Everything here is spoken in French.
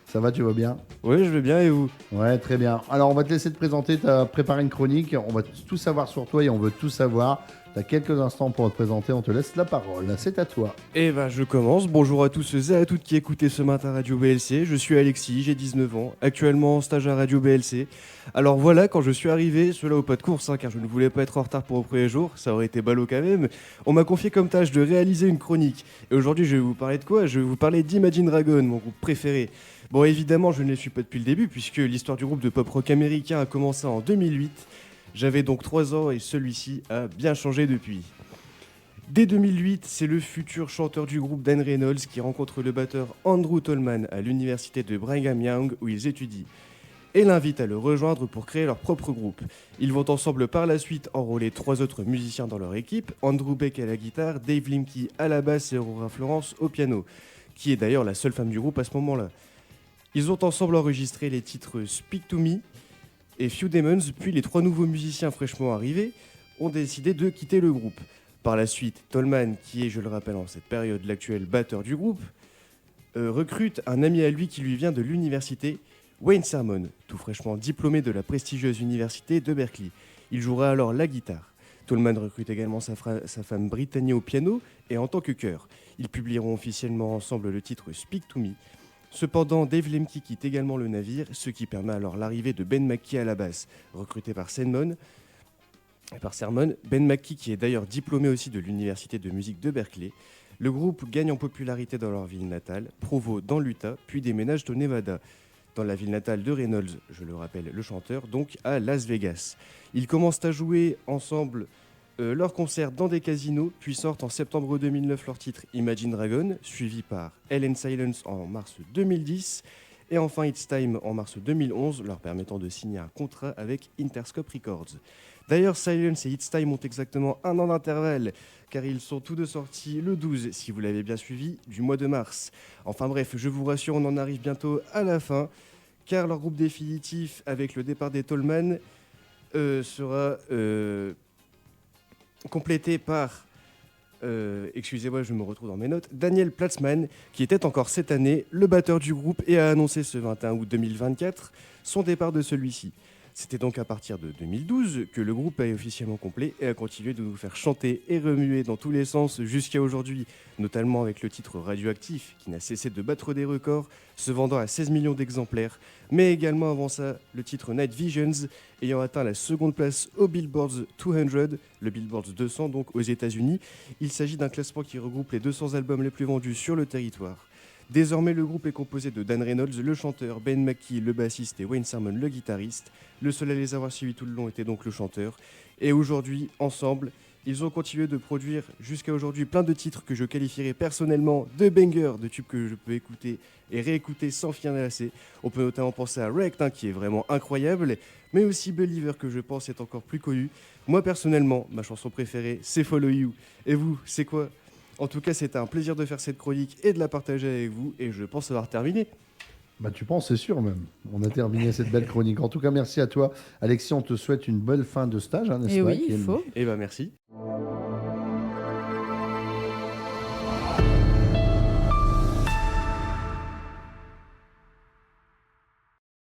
Ça va, tu vas bien? Oui, je vais bien et vous? Ouais, très bien. Alors, on va te laisser te présenter. Tu as préparé une chronique. On va tout savoir sur toi et on veut tout savoir. Tu as quelques instants pour te présenter. On te laisse la parole. C'est à toi. Eh ben, je commence. Bonjour à tous et à toutes qui écoutez ce matin Radio BLC. Je suis Alexis, j'ai 19 ans, actuellement en stage à Radio BLC. Alors voilà, quand je suis arrivé, cela au pas de course, car je ne voulais pas être en retard pour le premier jour, ça aurait été ballot quand même, on m'a confié comme tâche de réaliser une chronique. Et aujourd'hui, je vais vous parler de quoi? Je vais vous parler d'Imagine Dragon, mon groupe préféré. Bon, évidemment, je ne les suis pas depuis le début, puisque l'histoire du groupe de pop-rock américain a commencé en 2008. J'avais donc 3 ans et celui-ci a bien changé depuis. Dès 2008, c'est le futur chanteur du groupe Dan Reynolds qui rencontre le batteur Andrew Tolman à l'université de Brigham Young où ils étudient et l'invite à le rejoindre pour créer leur propre groupe. Ils vont ensemble par la suite enrôler 3 autres musiciens dans leur équipe, Andrew Beck à la guitare, Dave Limke à la basse et Aurora Florence au piano, qui est d'ailleurs la seule femme du groupe à ce moment-là. Ils ont ensemble enregistré les titres Speak to Me et Few Demons, puis les 3 nouveaux musiciens fraîchement arrivés ont décidé de quitter le groupe. Par la suite, Tolman, qui est, je le rappelle en cette période, l'actuel batteur du groupe, recrute un ami à lui qui lui vient de l'université, Wayne Sermon, tout fraîchement diplômé de la prestigieuse université de Berkeley. Il jouera alors la guitare. Tolman recrute également sa femme Brittany au piano et en tant que chœur. Ils publieront officiellement ensemble le titre Speak to Me. Cependant, Dave Lemke quitte également le navire, ce qui permet alors l'arrivée de Ben McKee à la basse, recruté par Sermon. Ben McKee, qui est d'ailleurs diplômé aussi de l'université de musique de Berkeley. Le groupe gagne en popularité dans leur ville natale, Provo dans l'Utah, puis déménage au Nevada, dans la ville natale de Reynolds, je le rappelle, le chanteur, donc à Las Vegas. Ils commencent à jouer ensemble leurs concerts dans des casinos, puis sortent en septembre 2009 leur titre Imagine Dragon, suivi par Hell and Silence en mars 2010, et enfin It's Time en mars 2011, leur permettant de signer un contrat avec Interscope Records. D'ailleurs, Silence et It's Time ont exactement 1 an d'intervalle, car ils sont tous deux sortis le 12, si vous l'avez bien suivi, du mois de mars. Enfin bref, je vous rassure, on en arrive bientôt à la fin, car leur groupe définitif, avec le départ des Tolman, sera complété par, excusez-moi, je me retrouve dans mes notes, Daniel Platzman, qui était encore cette année le batteur du groupe et a annoncé ce 21 août 2024 son départ de celui-ci. C'était donc à partir de 2012 que le groupe est officiellement complet et a continué de nous faire chanter et remuer dans tous les sens jusqu'à aujourd'hui, notamment avec le titre Radioactif qui n'a cessé de battre des records, se vendant à 16 millions d'exemplaires, mais également avant ça le titre Night Visions ayant atteint la seconde place au Billboard 200, le Billboard 200 donc aux États-Unis. Il s'agit d'un classement qui regroupe les 200 albums les plus vendus sur le territoire. Désormais, le groupe est composé de Dan Reynolds, le chanteur, Ben McKee, le bassiste et Wayne Sermon, le guitariste. Le seul à les avoir suivis tout le long était donc le chanteur. Et aujourd'hui, ensemble, ils ont continué de produire jusqu'à aujourd'hui plein de titres que je qualifierais personnellement de bangers, de tubes que je peux écouter et réécouter sans finir lasser. On peut notamment penser à Wrecked, qui est vraiment incroyable, mais aussi Believer que je pense est encore plus connu. Moi personnellement, ma chanson préférée, c'est Follow You. Et vous, c'est quoi? En tout cas, c'était un plaisir de faire cette chronique et de la partager avec vous, et je pense avoir terminé. Bah, tu penses, c'est sûr même. On a terminé cette belle chronique. En tout cas, merci à toi. Alexis, on te souhaite une bonne fin de stage, hein, n'est-ce Et pas? oui, il faut. Eh ben merci.